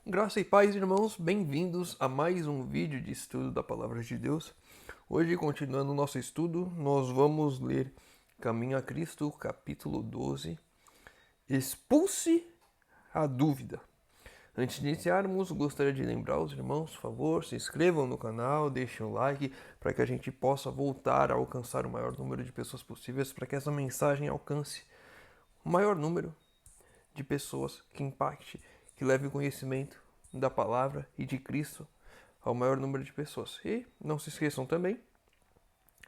Graça e paz, irmãos, bem-vindos a mais um vídeo de estudo da Palavra de Deus. Hoje, continuando o nosso estudo, nós vamos ler Caminho a Cristo, capítulo 12, Expulse a Dúvida. Antes de iniciarmos, gostaria de lembrar os irmãos, por favor, se inscrevam no canal, deixem o like, para que a gente possa voltar a alcançar o maior número de pessoas possíveis, para que essa mensagem alcance o maior número de pessoas, que impacte, que leve o conhecimento da palavra e de Cristo ao maior número de pessoas. E não se esqueçam também,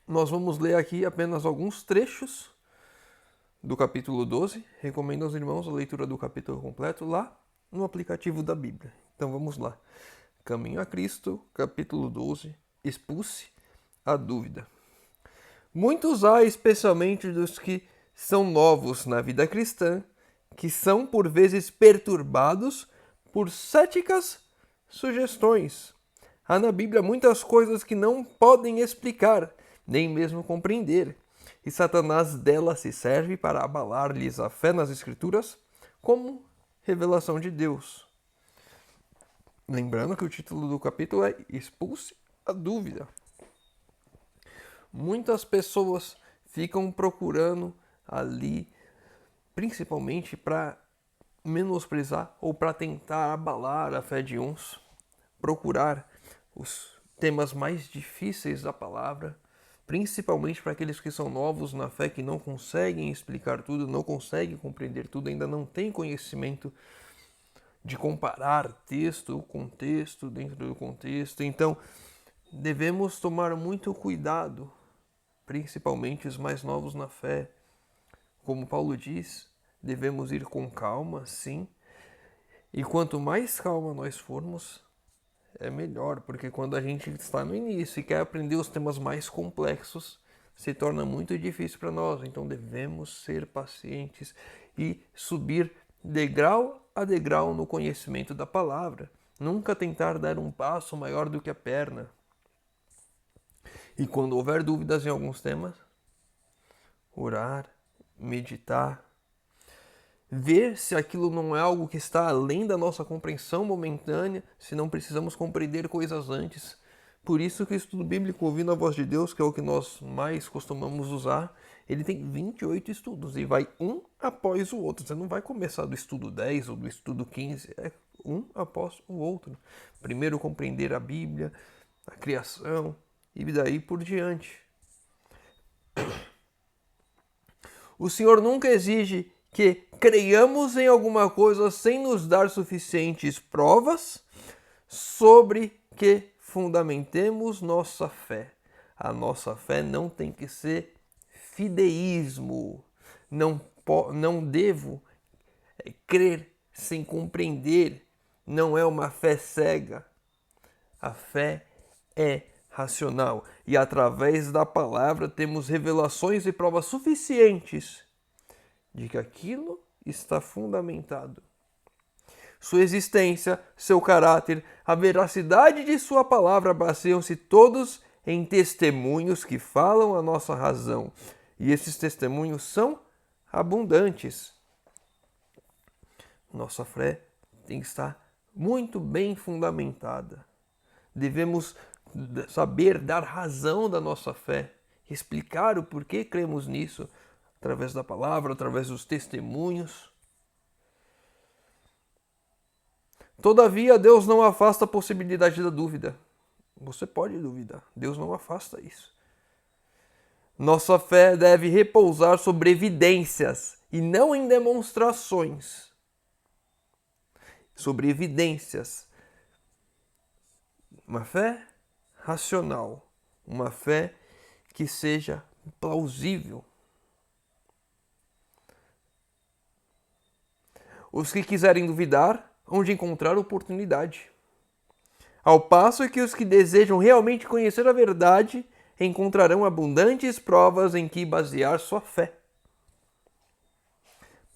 nós vamos ler aqui apenas alguns trechos do capítulo 12. Recomendo aos irmãos a leitura do capítulo completo lá no aplicativo da Bíblia. Então vamos lá. Caminho a Cristo, capítulo 12, Expulse a Dúvida. Muitos há, especialmente dos que são novos na vida cristã, que são por vezes perturbados por céticas sugestões. Há na Bíblia muitas coisas que não podem explicar, nem mesmo compreender, e Satanás delas se serve para abalar-lhes a fé nas Escrituras como revelação de Deus. Lembrando que o título do capítulo é Expulse a Dúvida. Muitas pessoas ficam procurando ali, principalmente para menosprezar ou para tentar abalar a fé de uns, procurar os temas mais difíceis da palavra, principalmente para aqueles que são novos na fé, que não conseguem explicar tudo, não conseguem compreender tudo, ainda não têm conhecimento de comparar texto, contexto, dentro do contexto. Então, devemos tomar muito cuidado, principalmente os mais novos na fé. Como Paulo diz, devemos ir com calma, sim. E quanto mais calma nós formos, é melhor, porque quando a gente está no início e quer aprender os temas mais complexos, se torna muito difícil para nós. Então devemos ser pacientes e subir degrau a degrau no conhecimento da palavra. Nunca tentar dar um passo maior do que a perna. E quando houver dúvidas em alguns temas, orar, meditar, ver se aquilo não é algo que está além da nossa compreensão momentânea, se não precisamos compreender coisas antes. Por isso que o estudo bíblico ouvindo a voz de Deus, que é o que nós mais costumamos usar, ele tem 28 estudos e vai um após o outro. Você não vai começar do estudo 10 ou do estudo 15, é um após o outro. Primeiro compreender a Bíblia, a criação e daí por diante. O Senhor nunca exige que creiamos em alguma coisa sem nos dar suficientes provas sobre que fundamentemos nossa fé. A nossa fé não tem que ser fideísmo. Não devo crer sem compreender. Não é uma fé cega. A fé é racional. E através da palavra temos revelações e provas suficientes de que aquilo está fundamentado. Sua existência, seu caráter, a veracidade de sua palavra baseiam-se todos em testemunhos que falam a nossa razão. E esses testemunhos são abundantes. Nossa fé tem que estar muito bem fundamentada. Devemos saber dar razão da nossa fé, explicar o porquê cremos nisso, através da palavra, através dos testemunhos. Todavia, Deus não afasta a possibilidade da dúvida. Você pode duvidar, Deus não afasta isso. Nossa fé deve repousar sobre evidências e não em demonstrações. Sobre evidências. Uma fé racional, uma fé que seja plausível. Os que quiserem duvidar, hão de encontrar oportunidade. Ao passo que os que desejam realmente conhecer a verdade encontrarão abundantes provas em que basear sua fé.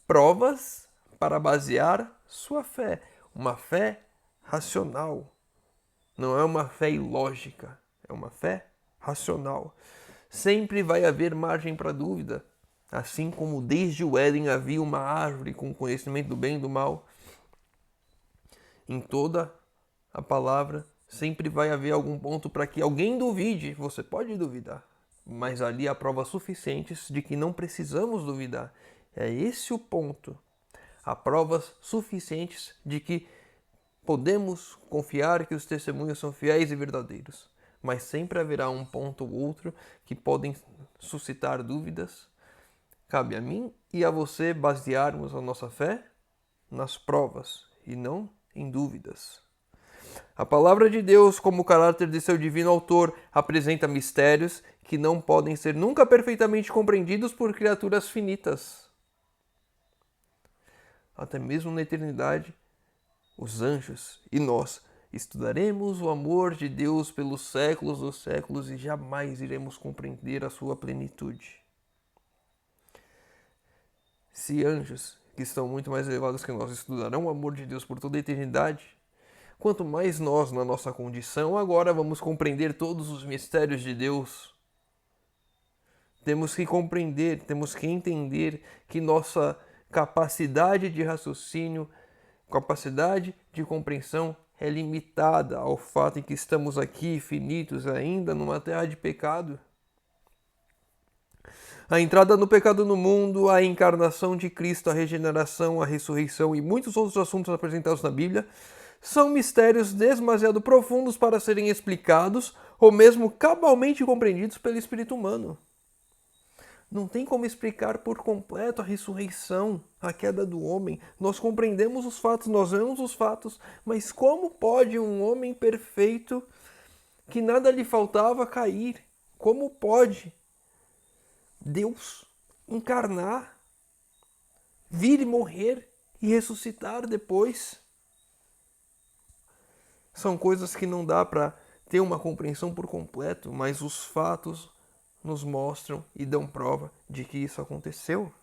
Provas para basear sua fé. Uma fé racional. Não é uma fé ilógica, é uma fé racional. Sempre vai haver margem para dúvida. Assim como desde o Éden havia uma árvore com conhecimento do bem e do mal. Em toda a palavra sempre vai haver algum ponto para que alguém duvide. Você pode duvidar, mas ali há provas suficientes de que não precisamos duvidar. É esse o ponto. Há provas suficientes de que podemos confiar que os testemunhos são fiéis e verdadeiros. Mas sempre haverá um ponto ou outro que podem suscitar dúvidas. Cabe a mim e a você basearmos a nossa fé nas provas e não em dúvidas. A palavra de Deus, como o caráter de seu divino autor, apresenta mistérios que não podem ser nunca perfeitamente compreendidos por criaturas finitas. Até mesmo na eternidade, os anjos e nós estudaremos o amor de Deus pelos séculos dos séculos e jamais iremos compreender a sua plenitude. Se anjos, que estão muito mais elevados que nós, estudarão o amor de Deus por toda a eternidade, quanto mais nós, na nossa condição, agora vamos compreender todos os mistérios de Deus. Temos que compreender, temos que entender que nossa capacidade de raciocínio, capacidade de compreensão é limitada ao fato em que estamos aqui, finitos ainda, numa terra de pecado. A entrada no pecado no mundo, a encarnação de Cristo, a regeneração, a ressurreição e muitos outros assuntos apresentados na Bíblia são mistérios demasiado profundos para serem explicados ou mesmo cabalmente compreendidos pelo espírito humano. Não tem como explicar por completo a ressurreição, a queda do homem. Nós compreendemos os fatos, nós vemos os fatos, mas como pode um homem perfeito, que nada lhe faltava, cair? Como pode Deus encarnar, vir e morrer e ressuscitar depois? São coisas que não dá para ter uma compreensão por completo, mas os fatos nos mostram e dão prova de que isso aconteceu.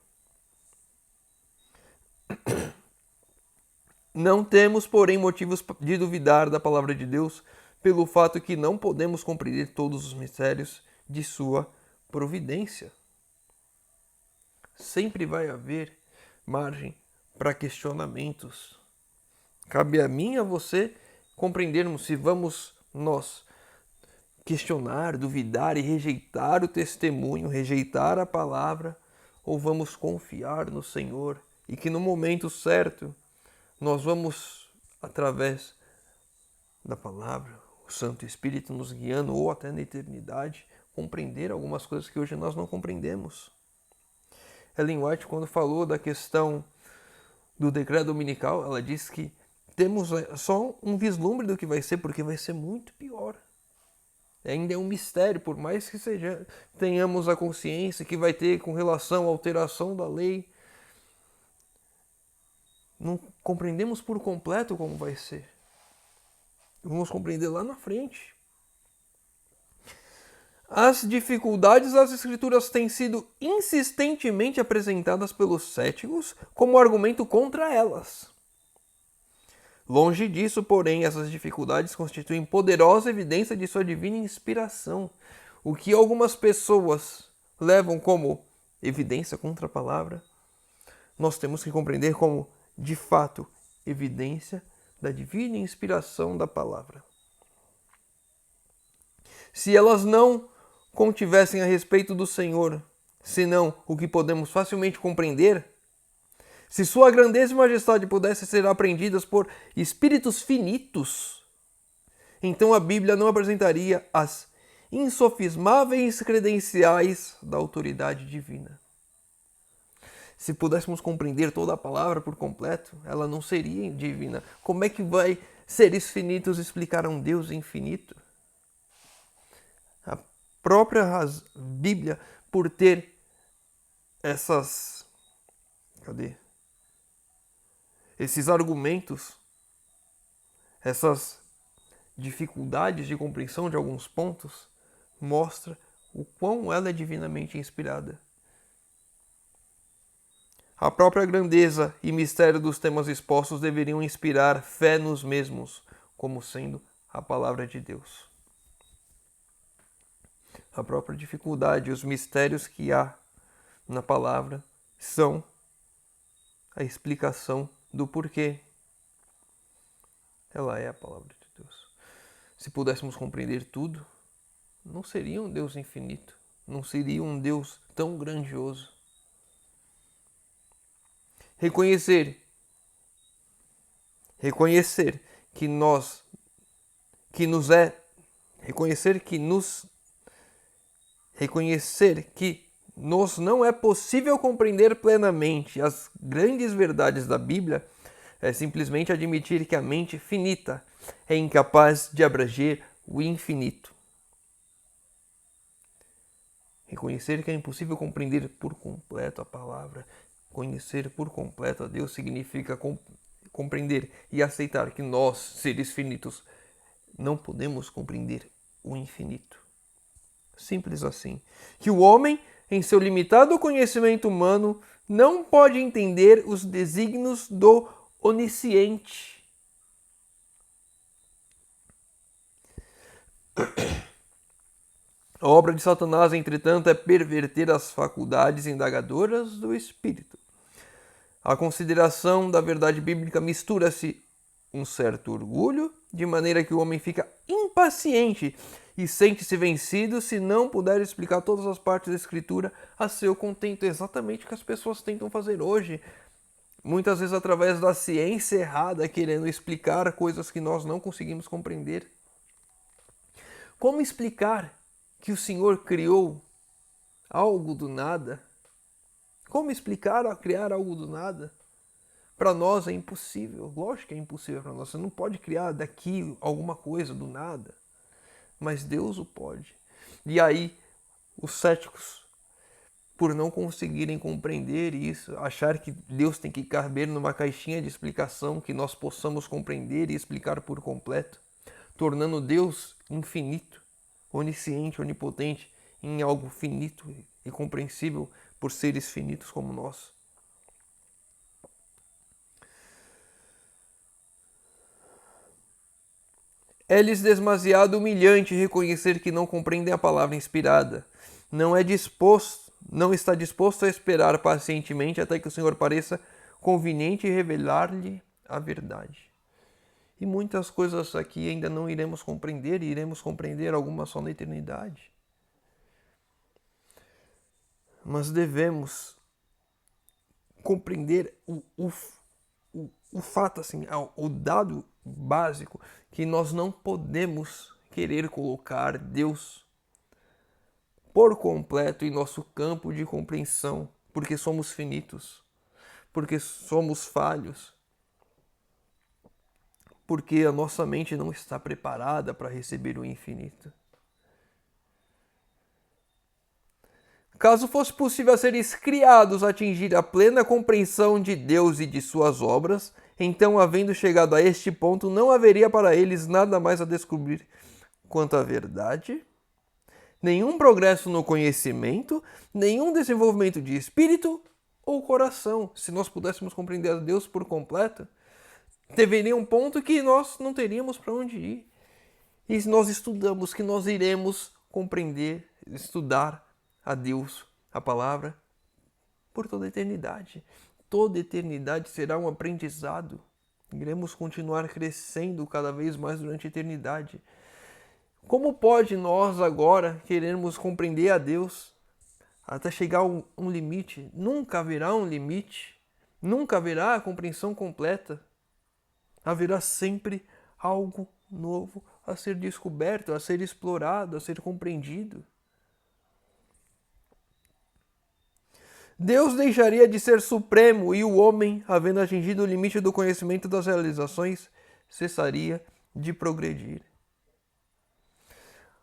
Não temos, porém, motivos de duvidar da palavra de Deus pelo fato que não podemos compreender todos os mistérios de sua providência. Sempre vai haver margem para questionamentos. Cabe a mim e a você compreendermos se vamos nós questionar, duvidar e rejeitar o testemunho, rejeitar a palavra, ou vamos confiar no Senhor e que no momento certo nós vamos, através da palavra, o Santo Espírito nos guiando, ou até na eternidade, compreender algumas coisas que hoje nós não compreendemos. Ellen White, quando falou da questão do decreto dominical, ela disse que temos só um vislumbre do que vai ser, porque vai ser muito pior. Ainda é um mistério, por mais que tenhamos a consciência que vai ter com relação à alteração da lei, não compreendemos por completo como vai ser. Vamos compreender lá na frente. As dificuldades das Escrituras têm sido insistentemente apresentadas pelos céticos como argumento contra elas. Longe disso, porém, essas dificuldades constituem poderosa evidência de sua divina inspiração, o que algumas pessoas levam como evidência contra a palavra, nós temos que compreender como, de fato, evidência da divina inspiração da palavra. Se elas não contivessem a respeito do Senhor, senão o que podemos facilmente compreender, se sua grandeza e majestade pudessem ser apreendidas por espíritos finitos, então a Bíblia não apresentaria as insofismáveis credenciais da autoridade divina. Se pudéssemos compreender toda a palavra por completo, ela não seria divina. Como é que seres finitos explicar um Deus infinito? A própria Bíblia, por ter esses argumentos, essas dificuldades de compreensão de alguns pontos, mostra o quão ela é divinamente inspirada. A própria grandeza e mistério dos temas expostos deveriam inspirar fé nos mesmos, como sendo a palavra de Deus. A própria dificuldade e os mistérios que há na palavra são a explicação do porquê. Ela é a palavra de Deus. Se pudéssemos compreender tudo, não seria um Deus infinito, não seria um Deus tão grandioso. Reconhecer que nós, que nos é, reconhecer que nos não é possível compreender plenamente as grandes verdades da Bíblia é simplesmente admitir que a mente finita é incapaz de abranger o infinito. Reconhecer que é impossível compreender por completo a palavra, conhecer por completo a Deus significa compreender e aceitar que nós, seres finitos, não podemos compreender o infinito. Simples assim. Que o homem, em seu limitado conhecimento humano, não pode entender os desígnios do onisciente. A obra de Satanás, entretanto, é perverter as faculdades indagadoras do espírito. A consideração da verdade bíblica mistura-se um certo orgulho, de maneira que o homem fica impaciente e sente-se vencido se não puder explicar todas as partes da Escritura a seu contento. É exatamente o que as pessoas tentam fazer hoje. Muitas vezes através da ciência errada, querendo explicar coisas que nós não conseguimos compreender. Como explicar que o Senhor criou algo do nada? Como explicar a criar algo do nada? Para nós é impossível. Lógico que é impossível para nós. Você não pode criar daqui alguma coisa do nada. Mas Deus o pode. E aí, os céticos, por não conseguirem compreender isso, achar que Deus tem que caber numa caixinha de explicação que nós possamos compreender e explicar por completo, tornando Deus infinito, onisciente, onipotente, em algo finito e compreensível por seres finitos como nós. É-lhes demasiado humilhante reconhecer que não compreendem a palavra inspirada. Não está disposto a esperar pacientemente até que o Senhor pareça conveniente revelar-lhe a verdade. E muitas coisas aqui ainda não iremos compreender, e iremos compreender algumas só na eternidade. Mas devemos compreender o fato, assim, o dado básico, que nós não podemos querer colocar Deus por completo em nosso campo de compreensão, porque somos finitos, porque somos falhos, porque a nossa mente não está preparada para receber o infinito. Caso fosse possível a seres criados atingir a plena compreensão de Deus e de suas obras, então, havendo chegado a este ponto, não haveria para eles nada mais a descobrir quanto à verdade, nenhum progresso no conhecimento, nenhum desenvolvimento de espírito ou coração. Se nós pudéssemos compreender a Deus por completo, deveria um ponto que nós não teríamos para onde ir. E se nós estudamos, que nós iremos compreender, estudar a Deus, a palavra, por toda a eternidade. Toda a eternidade será um aprendizado. Iremos continuar crescendo cada vez mais durante a eternidade. Como pode nós agora querermos compreender a Deus até chegar a um limite? Nunca haverá um limite. Nunca haverá a compreensão completa. Haverá sempre algo novo a ser descoberto, a ser explorado, a ser compreendido. Deus deixaria de ser supremo e o homem, havendo atingido o limite do conhecimento das realizações, cessaria de progredir.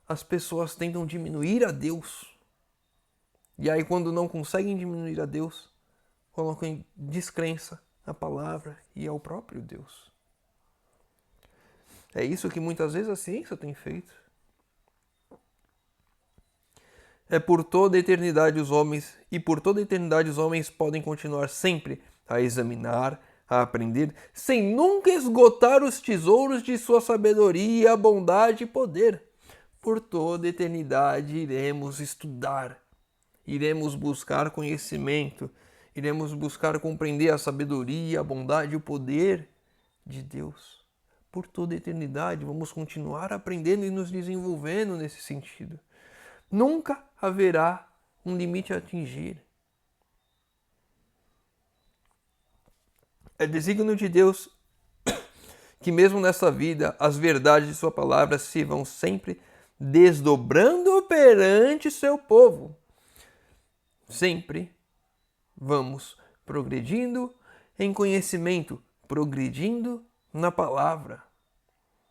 As pessoas tentam diminuir a Deus. E aí, quando não conseguem diminuir a Deus, colocam em descrença a palavra e ao próprio Deus. É isso que muitas vezes a ciência tem feito. É por toda a eternidade os homens, e por toda a eternidade os homens podem continuar sempre a examinar, a aprender, sem nunca esgotar os tesouros de sua sabedoria, bondade e poder. Por toda a eternidade iremos estudar, iremos buscar conhecimento, iremos buscar compreender a sabedoria, a bondade e o poder de Deus. por toda a eternidade. Vamos continuar aprendendo e nos desenvolvendo nesse sentido. Nunca haverá um limite a atingir. É desígnio de Deus que mesmo nessa vida as verdades de sua palavra se vão sempre desdobrando perante seu povo. Sempre vamos progredindo em conhecimento, progredindo na palavra.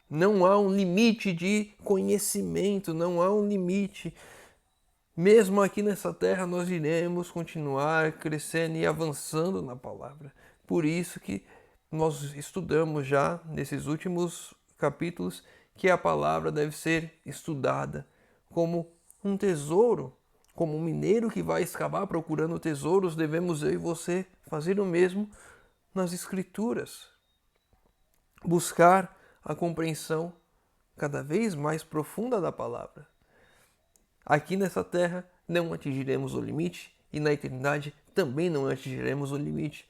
Não há um limite de conhecimento, não há um limite. Mesmo aqui nessa terra nós iremos continuar crescendo e avançando na palavra. Por isso que nós estudamos já nesses últimos capítulos que a palavra deve ser estudada como um tesouro, como um mineiro que vai escavar procurando tesouros, devemos eu e você fazer o mesmo nas Escrituras. Buscar a compreensão cada vez mais profunda da palavra. Aqui nessa terra não atingiremos o limite e na eternidade também não atingiremos o limite.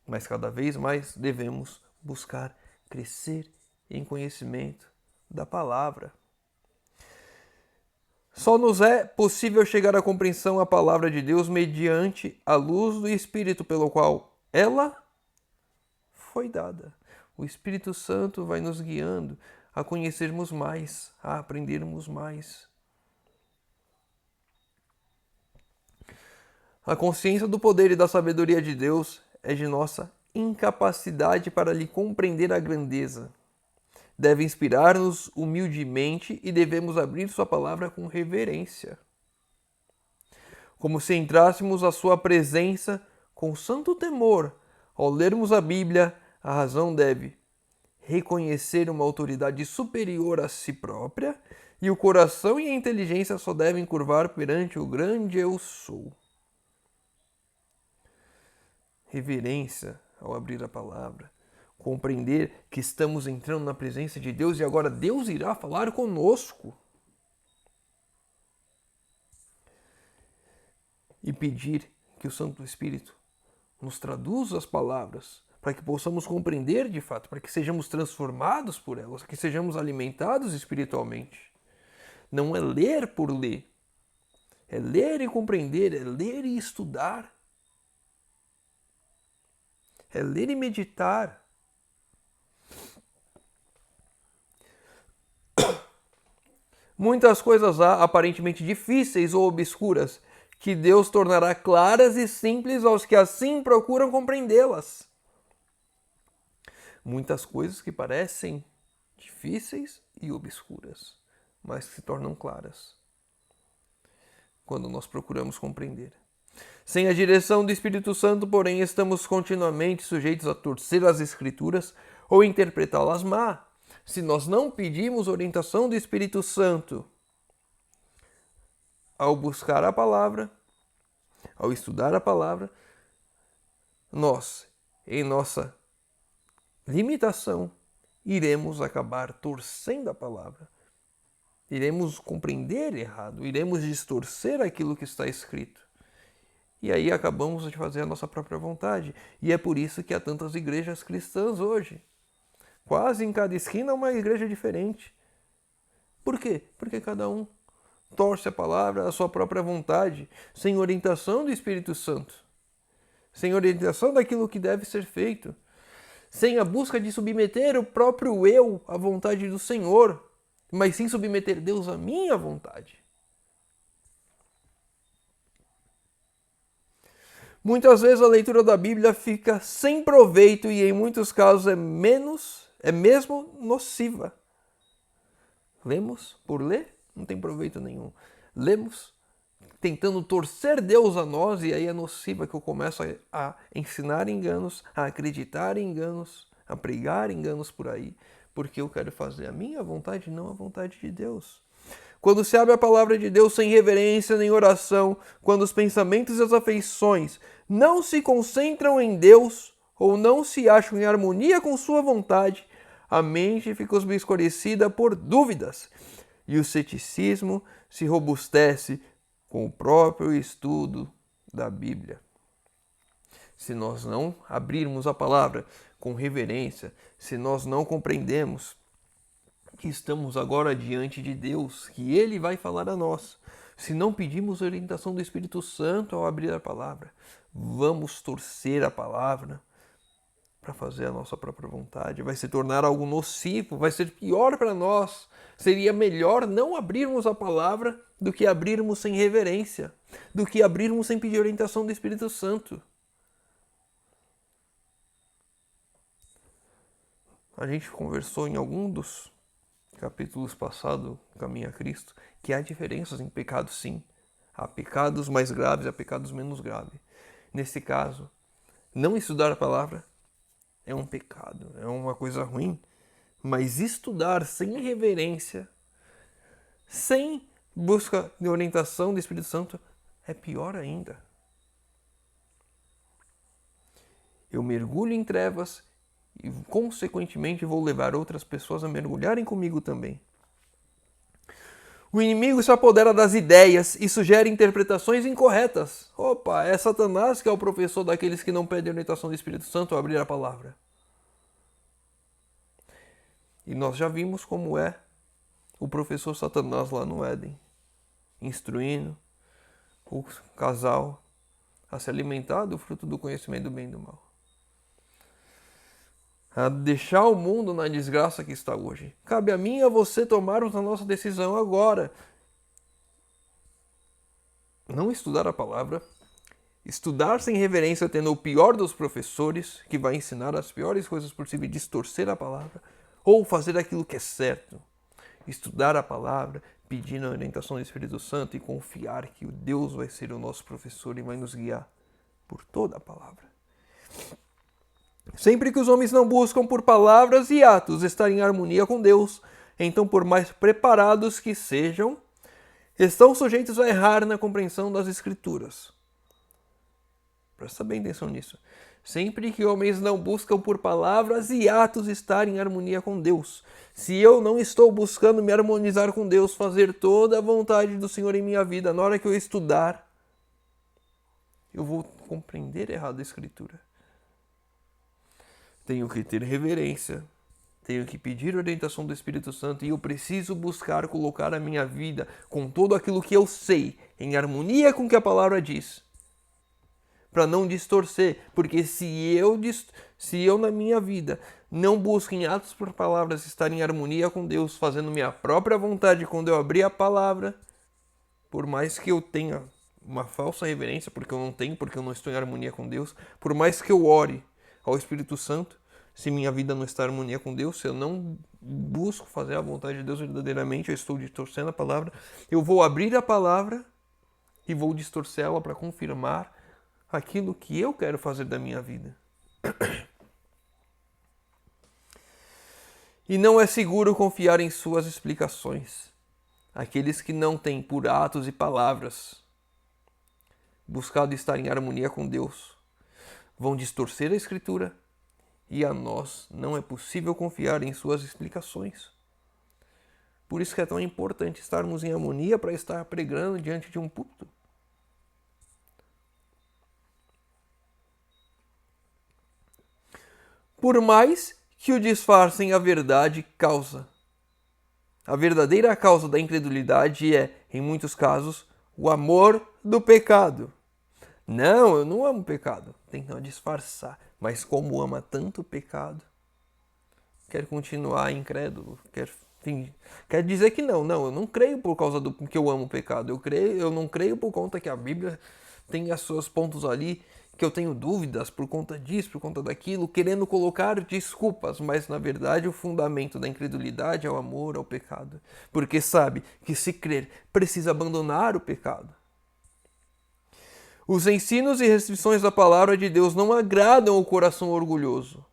Mas cada vez mais devemos buscar crescer em conhecimento da palavra. Só nos é possível chegar à compreensão da palavra de Deus mediante a luz do Espírito pelo qual ela foi dada. O Espírito Santo vai nos guiando a conhecermos mais, a aprendermos mais. A consciência do poder e da sabedoria de Deus é de nossa incapacidade para lhe compreender a grandeza. Deve inspirar-nos humildemente e devemos abrir sua palavra com reverência. Como se entrássemos à sua presença com santo temor. Ao lermos a Bíblia, a razão deve reconhecer uma autoridade superior a si própria e o coração e a inteligência só devem curvar perante o grande Eu Sou. Reverência ao abrir a palavra, compreender que estamos entrando na presença de Deus e agora Deus irá falar conosco. E pedir que o Santo Espírito nos traduza as palavras para que possamos compreender de fato, para que sejamos transformados por elas, que sejamos alimentados espiritualmente. Não é ler por ler, é ler e compreender, é ler e estudar. É ler e meditar. Muitas coisas há aparentemente difíceis ou obscuras que Deus tornará claras e simples aos que assim procuram compreendê-las. Muitas coisas que parecem difíceis e obscuras, mas que se tornam claras quando nós procuramos compreender. Sem a direção do Espírito Santo, porém, estamos continuamente sujeitos a torcer as Escrituras ou interpretá-las má. Se nós não pedimos orientação do Espírito Santo ao buscar a palavra, ao estudar a palavra, nós, em nossa limitação, iremos acabar torcendo a palavra. Iremos compreender errado, iremos distorcer aquilo que está escrito. E aí acabamos de fazer a nossa própria vontade. E é por isso que há tantas igrejas cristãs hoje. Quase em cada esquina uma igreja diferente. Por quê? Porque cada um torce a palavra à sua própria vontade, sem orientação do Espírito Santo, sem orientação daquilo que deve ser feito, sem a busca de submeter o próprio eu à vontade do Senhor, mas sim submeter Deus à minha vontade. Muitas vezes a leitura da Bíblia fica sem proveito e em muitos casos é mesmo nociva. Lemos por ler, não tem proveito nenhum. Lemos tentando torcer Deus a nós e aí é nociva que eu começo a ensinar enganos, a acreditar em enganos, a pregar enganos por aí, porque eu quero fazer a minha vontade, não a vontade de Deus. Quando se abre a palavra de Deus sem reverência nem oração, quando os pensamentos e as afeições não se concentram em Deus ou não se acham em harmonia com sua vontade, a mente fica obscurecida por dúvidas e o ceticismo se robustece com o próprio estudo da Bíblia. Se nós não abrirmos a palavra com reverência, se nós não compreendemos que estamos agora diante de Deus, que Ele vai falar a nós. Se não pedimos a orientação do Espírito Santo ao abrir a palavra, vamos torcer a palavra para fazer a nossa própria vontade. Vai se tornar algo nocivo, vai ser pior para nós. Seria melhor não abrirmos a palavra do que abrirmos sem reverência, do que abrirmos sem pedir orientação do Espírito Santo. A gente conversou em algum dos capítulos passados, Caminho a Cristo, que há diferenças em pecados, sim. Há pecados mais graves, há pecados menos graves. Nesse caso, não estudar a palavra é um pecado, é uma coisa ruim, mas estudar sem reverência, sem busca de orientação do Espírito Santo, é pior ainda. Eu mergulho em trevas e, consequentemente, vou levar outras pessoas a mergulharem comigo também. O inimigo se apodera das ideias e sugere interpretações incorretas. Opa, é Satanás que é o professor daqueles que não pedem a orientação do Espírito Santo ao abrir a palavra. E nós já vimos como é o professor Satanás lá no Éden, instruindo o casal a se alimentar do fruto do conhecimento do bem e do mal. A deixar o mundo na desgraça que está hoje. Cabe a mim e a você tomarmos a nossa decisão agora. Não estudar a palavra, estudar sem reverência, tendo o pior dos professores, que vai ensinar as piores coisas possíveis, distorcer a palavra, ou fazer aquilo que é certo. Estudar a palavra, pedir a orientação do Espírito Santo e confiar que o Deus vai ser o nosso professor e vai nos guiar por toda a palavra. Sempre que os homens não buscam por palavras e atos estar em harmonia com Deus, então por mais preparados que sejam, estão sujeitos a errar na compreensão das Escrituras. Presta bem atenção nisso. Sempre que homens não buscam por palavras e atos estar em harmonia com Deus. Se eu não estou buscando me harmonizar com Deus, fazer toda a vontade do Senhor em minha vida, na hora que eu estudar, eu vou compreender errado a Escritura. Tenho que ter reverência, tenho que pedir orientação do Espírito Santo e eu preciso buscar colocar a minha vida com tudo aquilo que eu sei em harmonia com o que a palavra diz. Para não distorcer, porque se eu na minha vida não busco em atos por palavras estar em harmonia com Deus, fazendo minha própria vontade quando eu abrir a palavra, por mais que eu tenha uma falsa reverência, porque eu não tenho, porque eu não estou em harmonia com Deus, por mais que eu ore ao Espírito Santo, se minha vida não está em harmonia com Deus, se eu não busco fazer a vontade de Deus verdadeiramente, eu estou distorcendo a palavra, eu vou abrir a palavra e vou distorcê-la para confirmar aquilo que eu quero fazer da minha vida. E não é seguro confiar em suas explicações. Aqueles que não têm, por atos e palavras, buscado estar em harmonia com Deus, vão distorcer a Escritura e a nós não é possível confiar em suas explicações. Por isso que é tão importante estarmos em harmonia para estar pregando diante de um púlpito. Por mais que o disfarcem, a verdade causa. A verdadeira causa da incredulidade é, em muitos casos, o amor do pecado. Não, eu não amo pecado. Tenta disfarçar. Mas como ama tanto o pecado, quer continuar incrédulo, quer dizer que não, eu não creio por causa do que eu amo o pecado. Eu não creio por conta que a Bíblia tem os seus pontos ali, que eu tenho dúvidas por conta disso, por conta daquilo, querendo colocar desculpas, mas na verdade o fundamento da incredulidade é o amor ao pecado. Porque sabe que se crer, precisa abandonar o pecado. Os ensinos e restrições da palavra de Deus não agradam o coração orgulhoso.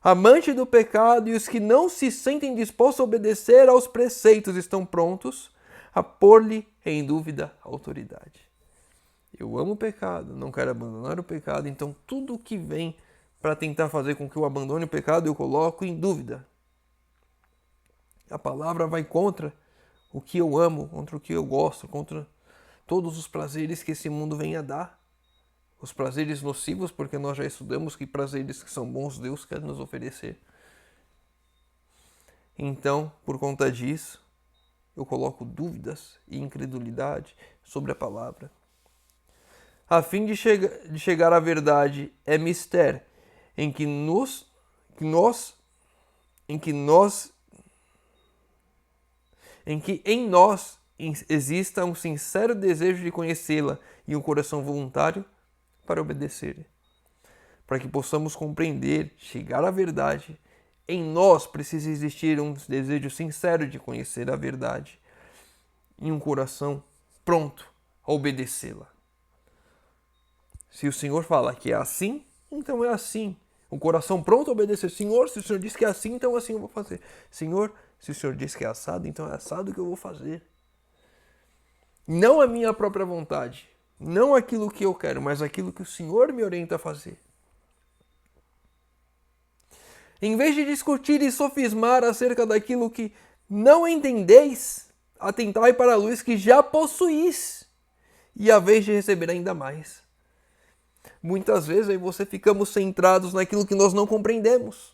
Amante do pecado e os que não se sentem dispostos a obedecer aos preceitos estão prontos a pôr-lhe em dúvida a autoridade. Eu amo o pecado, não quero abandonar o pecado, então tudo o que vem para tentar fazer com que eu abandone o pecado eu coloco em dúvida. A palavra vai contra o que eu amo, contra o que eu gosto, contra todos os prazeres que esse mundo vem a dar. Os prazeres nocivos, porque nós já estudamos que prazeres que são bons Deus quer nos oferecer. Então, por conta disso, eu coloco dúvidas e incredulidade sobre a palavra. A fim de chegar à verdade é mistério, em que em nós exista um sincero desejo de conhecê-la e um coração voluntário para obedecer. Para que possamos compreender, chegar à verdade, em nós precisa existir um desejo sincero de conhecer a verdade e um coração pronto a obedecê-la. Se o Senhor fala que é assim, então é assim. O coração pronto a obedecer. Senhor, se o Senhor diz que é assim, então assim eu vou fazer. Senhor, se o Senhor diz que é assado, então é assado que eu vou fazer. Não a minha própria vontade, não aquilo que eu quero, mas aquilo que o Senhor me orienta a fazer. Em vez de discutir e sofismar acerca daquilo que não entendeis, atentai para a luz que já possuís, e a vez de receber ainda mais. Muitas vezes aí você ficamos centrados naquilo que nós não compreendemos.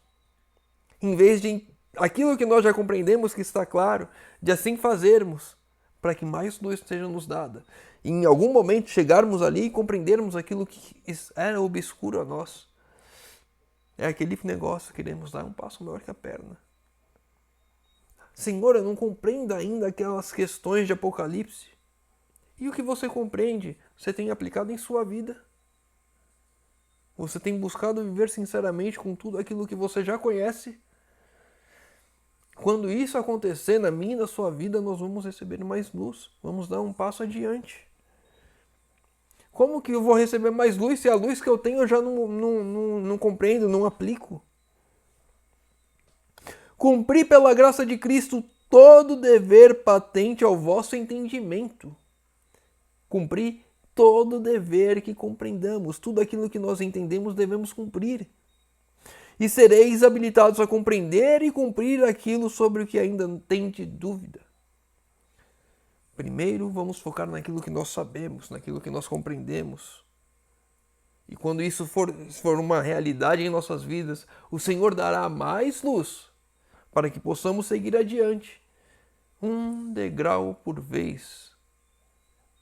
Em vez de aquilo que nós já compreendemos, que está claro, de assim fazermos, para que mais luz seja nos dada. E em algum momento chegarmos ali e compreendermos aquilo que era obscuro a nós. É aquele negócio, queremos dar um passo maior que a perna. Senhor, eu não compreendo ainda aquelas questões de Apocalipse. E o que você compreende, você tem aplicado em sua vida. Você tem buscado viver sinceramente com tudo aquilo que você já conhece. Quando isso acontecer na minha e na sua vida, nós vamos receber mais luz. Vamos dar um passo adiante. Como que eu vou receber mais luz se a luz que eu tenho eu já não compreendo, não aplico? Cumpri pela graça de Cristo todo dever patente ao vosso entendimento. Cumpri todo dever que compreendamos. Tudo aquilo que nós entendemos devemos cumprir. E sereis habilitados a compreender e cumprir aquilo sobre o que ainda tem de dúvida. Primeiro vamos focar naquilo que nós sabemos, naquilo que nós compreendemos. E quando isso for uma realidade em nossas vidas, o Senhor dará mais luz para que possamos seguir adiante. Um degrau por vez,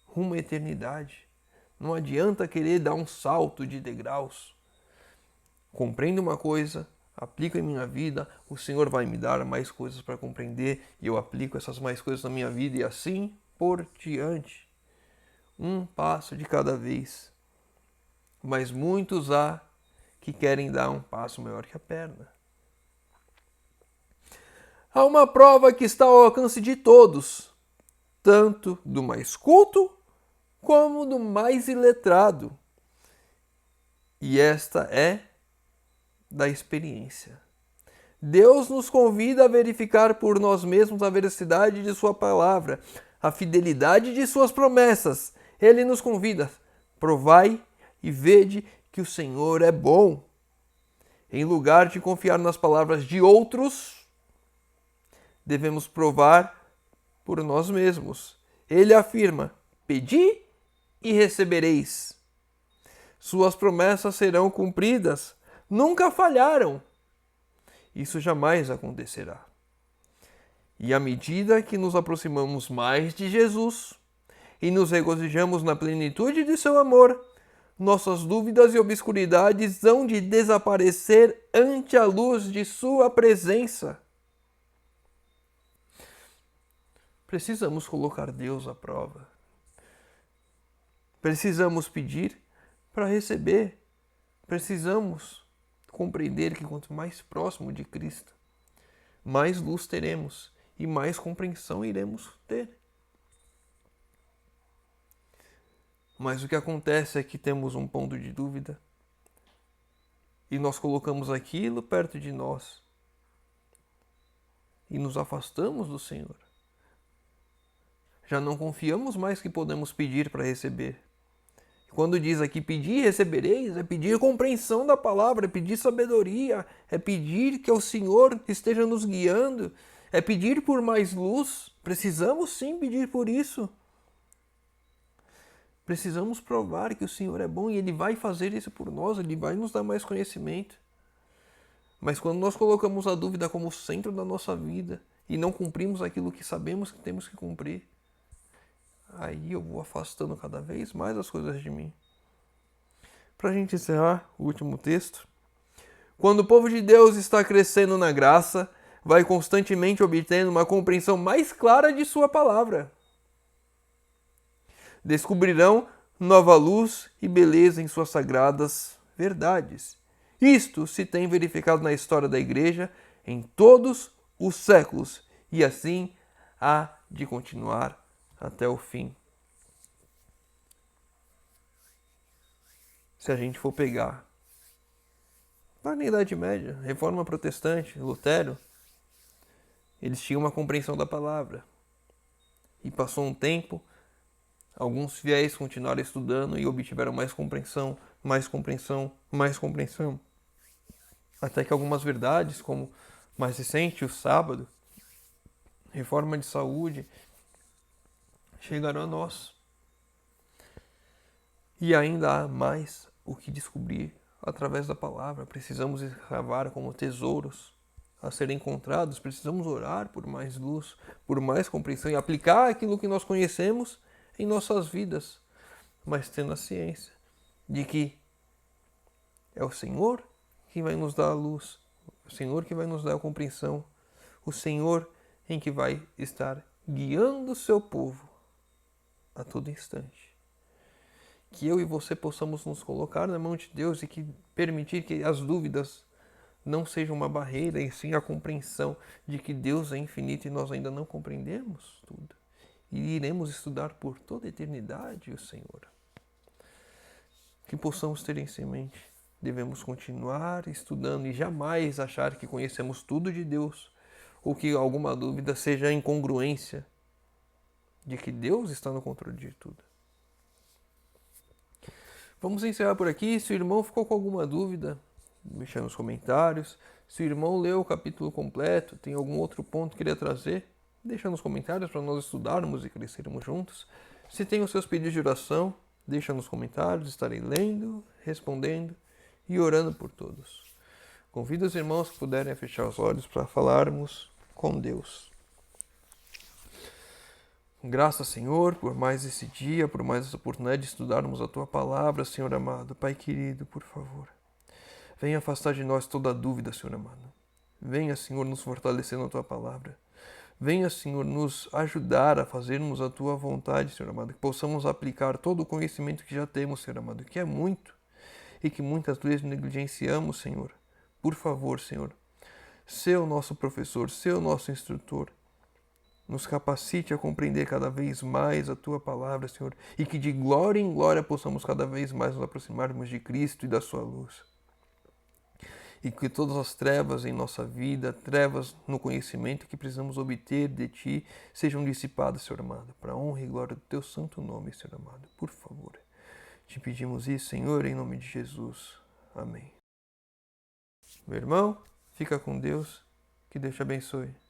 rumo à eternidade. Não adianta querer dar um salto de degraus. Compreendo uma coisa, aplico em minha vida, o Senhor vai me dar mais coisas para compreender e eu aplico essas mais coisas na minha vida e assim por diante. Um passo de cada vez. Mas muitos há que querem dar um passo maior que a perna. Há uma prova que está ao alcance de todos, tanto do mais culto como do mais iletrado. E esta é da experiência. Deus nos convida a verificar por nós mesmos a veracidade de sua palavra, a fidelidade de suas promessas. Ele nos convida, provai e vede que o Senhor é bom. Em lugar de confiar nas palavras de outros, devemos provar por nós mesmos. Ele afirma, pedi e recebereis. Suas promessas serão cumpridas. Nunca falharam. Isso jamais acontecerá. E à medida que nos aproximamos mais de Jesus e nos regozijamos na plenitude de seu amor, nossas dúvidas e obscuridades hão de desaparecer ante a luz de sua presença. Precisamos colocar Deus à prova. Precisamos pedir para receber. Precisamos compreender que quanto mais próximo de Cristo, mais luz teremos e mais compreensão iremos ter. Mas o que acontece é que temos um ponto de dúvida e nós colocamos aquilo perto de nós e nos afastamos do Senhor. Já não confiamos mais que podemos pedir para receber. Quando diz aqui pedir e recebereis, é pedir compreensão da palavra, é pedir sabedoria, é pedir que o Senhor esteja nos guiando, é pedir por mais luz. Precisamos sim pedir por isso. Precisamos provar que o Senhor é bom e Ele vai fazer isso por nós, Ele vai nos dar mais conhecimento. Mas quando nós colocamos a dúvida como centro da nossa vida e não cumprimos aquilo que sabemos que temos que cumprir, aí eu vou afastando cada vez mais as coisas de mim. Para a gente encerrar o último texto. Quando o povo de Deus está crescendo na graça, vai constantemente obtendo uma compreensão mais clara de sua palavra. Descobrirão nova luz e beleza em suas sagradas verdades. Isto se tem verificado na história da Igreja em todos os séculos, e assim há de continuar até o fim. Se a gente for pegar lá na Idade Média, Reforma Protestante, Lutero, eles tinham uma compreensão da palavra. E passou um tempo, alguns fiéis continuaram estudando e obtiveram mais compreensão, mais compreensão, mais compreensão. Até que algumas verdades, como mais recente, o sábado, reforma de saúde, chegaram a nós. E ainda há mais o que descobrir através da palavra. Precisamos escavar como tesouros a serem encontrados. Precisamos orar por mais luz, por mais compreensão e aplicar aquilo que nós conhecemos em nossas vidas, mas tendo a ciência de que é o Senhor que vai nos dar a luz, o Senhor que vai nos dar a compreensão, o Senhor em que vai estar guiando o seu povo a todo instante. Que eu e você possamos nos colocar na mão de Deus e que permitir que as dúvidas não sejam uma barreira, e sim a compreensão de que Deus é infinito e nós ainda não compreendemos tudo. E iremos estudar por toda a eternidade o Senhor. Que possamos ter isso em mente. Devemos continuar estudando e jamais achar que conhecemos tudo de Deus ou que alguma dúvida seja a incongruência de que Deus está no controle de tudo. Vamos encerrar por aqui. Se o irmão ficou com alguma dúvida, deixa nos comentários. Se o irmão leu o capítulo completo, tem algum outro ponto que queria trazer, deixa nos comentários para nós estudarmos e crescermos juntos. Se tem os seus pedidos de oração, deixa nos comentários, estarei lendo, respondendo e orando por todos. Convido os irmãos que puderem a fechar os olhos para falarmos com Deus. Graças, Senhor, por mais esse dia, por mais essa oportunidade de estudarmos a Tua Palavra, Senhor amado. Pai querido, por favor, venha afastar de nós toda dúvida, Senhor amado. Venha, Senhor, nos fortalecer na Tua Palavra. Venha, Senhor, nos ajudar a fazermos a Tua vontade, Senhor amado. Que possamos aplicar todo o conhecimento que já temos, Senhor amado, que é muito e que muitas vezes negligenciamos, Senhor. Por favor, Senhor, sê o nosso professor, sê o nosso instrutor. Nos capacite a compreender cada vez mais a Tua Palavra, Senhor, e que de glória em glória possamos cada vez mais nos aproximarmos de Cristo e da Sua luz. E que todas as trevas em nossa vida, trevas no conhecimento que precisamos obter de Ti, sejam dissipadas, Senhor amado, para a honra e glória do Teu santo nome, Senhor amado. Por favor, te pedimos isso, Senhor, em nome de Jesus. Amém. Meu irmão, fica com Deus, que Deus te abençoe.